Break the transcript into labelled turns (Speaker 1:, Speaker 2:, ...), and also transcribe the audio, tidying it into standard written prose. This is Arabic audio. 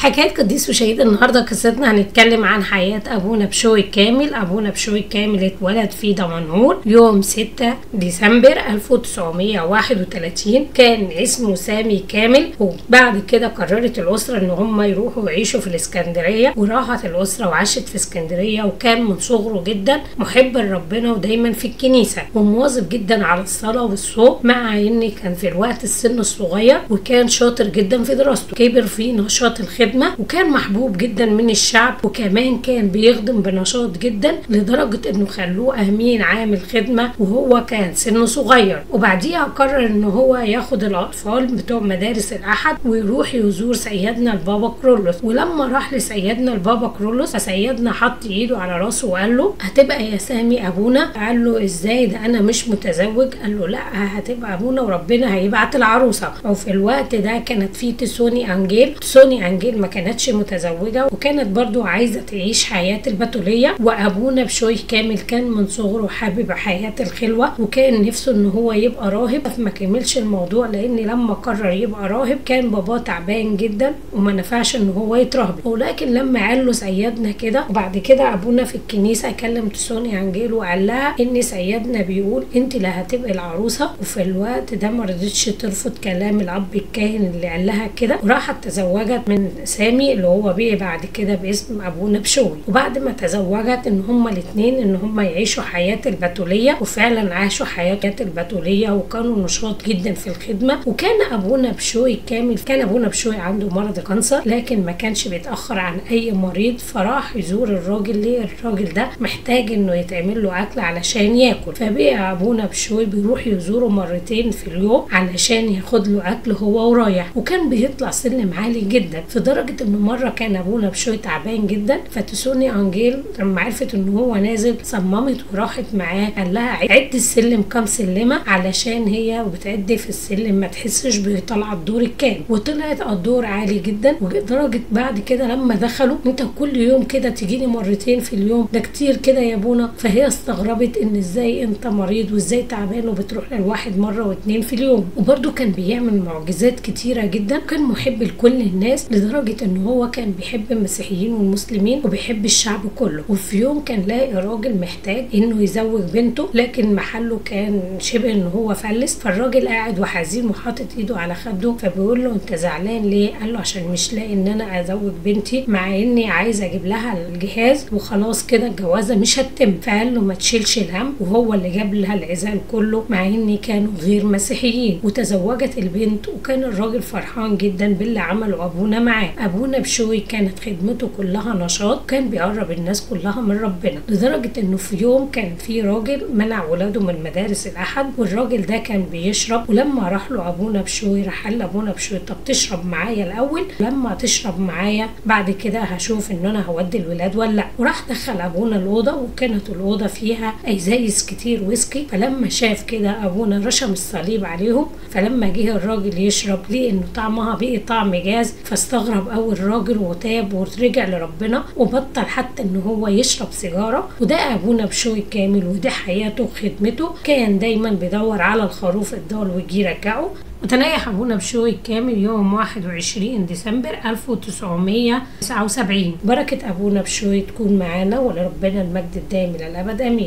Speaker 1: حكاية قديس وشهيد. النهارده قصتنا هنتكلم عن حياة أبونا بشوي كامل. أبونا بشوي كامل اتولد في دمنهور يوم 6 ديسمبر 1931. كان اسمه سامي كامل، وبعد كده قررت الأسرة إن هم يروحوا يعيشوا في الإسكندرية، وراحت الأسرة وعاشت في اسكندرية. وكان من صغره جدا محب لربنا ودايما في الكنيسة ومواظب جدا على الصلاة والصوم، مع إن كان في الوقت السن الصغير وكان شاطر جدا في دراسته. كبر في نشاط الخدمة وكان محبوب جدا من الشعب، وكمان كان بيخدم بنشاط جدا لدرجة انه خلوه امين عام الخدمة وهو كان سنه صغير. وبعديها قرر ان هو ياخد الاطفال بتوع مدارس الاحد ويروح يزور سيدنا البابا كرولوس. ولما راح لسيدنا البابا كرولوس فسيدنا حط ايده على راسه وقال له هتبقى يا سامي ابونا. قال له ازاي ده انا مش متزوج؟ قال له لا هتبقى ابونا وربنا هيبعت العروسة. وفي الوقت ده كانت في تسوني انجيل ما كانتش متزوجة، وكانت برضو عايزة تعيش حياة البتولية. وابونا بشوي كامل كان من صغره حابب حياة الخلوة، وكان نفسه ان هو يبقى راهب. ما كملش الموضوع لان لما قرر يبقى راهب كان باباه تعبان جدا وما نفعش ان هو يتراهب. ولكن لما قال له سيدنا كده، وبعد كده ابونا في الكنيسة كلم تسوني انجيل وقال لها ان سيدنا بيقول انت لا هتبقي العروسة. وفي الوقت ده ما رضتش ترفض كلام الاب الكاهن اللي قال لها كده، وراحت تزوجت من سامي اللي هو بقي بعد كده باسم ابونا بشوي. وبعد ما تزوجت ان هما الاثنين ان هما يعيشوا حياة البتولية، وفعلا عاشوا حياة البتولية وكانوا نشاط جدا في الخدمة. وكان ابونا بشوي كامل كان ابونا بشوي عنده مرض الكانسر، لكن ما كانش بيتأخر عن اي مريض، فراح يزور الراجل. ليه؟ الراجل ده محتاج انه يتعمل له اكل علشان ياكل، فبقى ابونا بشوي بيروح يزوره مرتين في اليوم علشان ياخد له اكل هو ورايح. وكان بيطلع سلم عالي جدا، في درجة انه مرة كان ابونا بشوي تعبان جدا، فتسوني انجيل لما عرفت ان هو نازل صممت وراحت معاه. قال لها عد السلم كام سلمة علشان هي وبتعد في السلم ما تحسش بطلع الدور الكام. وطلعت الدور عالي جدا، ولدرجة بعد كده لما دخلوا انت كل يوم كده تجيني مرتين في اليوم، ده كتير كده يا ابونا. فهي استغربت ان ازاي انت مريض وازاي تعبان وبتروح للواحد مرة واتنين في اليوم. وبرده كان بيعمل معجزات كتيرة جدا، كان محب لكل الناس لدرجة ان هو كان بيحب المسيحيين والمسلمين وبيحب الشعب كله. وفي يوم كان لاقي راجل محتاج انه يزوج بنته، لكن محله كان شبه ان هو فلس. فالراجل قاعد وحزين وحاطط ايده على خده، فبيقول له انت زعلان ليه؟ قال له عشان مش لاقي ان انا ازوج بنتي، مع اني عايز اجيب لها الجهاز وخلاص كده الجوازه مش هتتم. فقال له ما تشيلش الهم، وهو اللي جاب لها العزال كله مع ان كانوا غير مسيحيين. وتزوجت البنت، وكان الراجل فرحان جدا باللي عمله ابونا معاه. ابونا بشوي كانت خدمته كلها نشاط، كان بيقرب الناس كلها من ربنا، لدرجة انه في يوم كان في راجل منع ولاده من مدارس الاحد، والراجل ده كان بيشرب. ولما راح له ابونا بشوي راح قال لابونا بشوي طب تشرب معايا الاول، لما تشرب معايا بعد كده هشوف ان انا هودي الولاد ولا لا. وراح دخل ابونا الاوضه، وكانت الاوضه فيها ازايز كتير ويسكي. فلما شاف كده ابونا رشم الصليب عليهم. فلما جه الراجل يشرب ليه انه طعمها بقي طعم جاز، فاستغرب قوي الراجل وتاب ورجع لربنا وبطل حتى ان هو يشرب سيجاره. وده ابونا بشوي كامل، ودي حياته وخدمته. كان دايما بيدور على الخروف الضال ويجي يرجعه. وتنيح ابونا بشوي كامل يوم 21 ديسمبر 1979. بركة ابونا بشوي تكون معانا، ولربنا المجد الدائم الى الابد امين.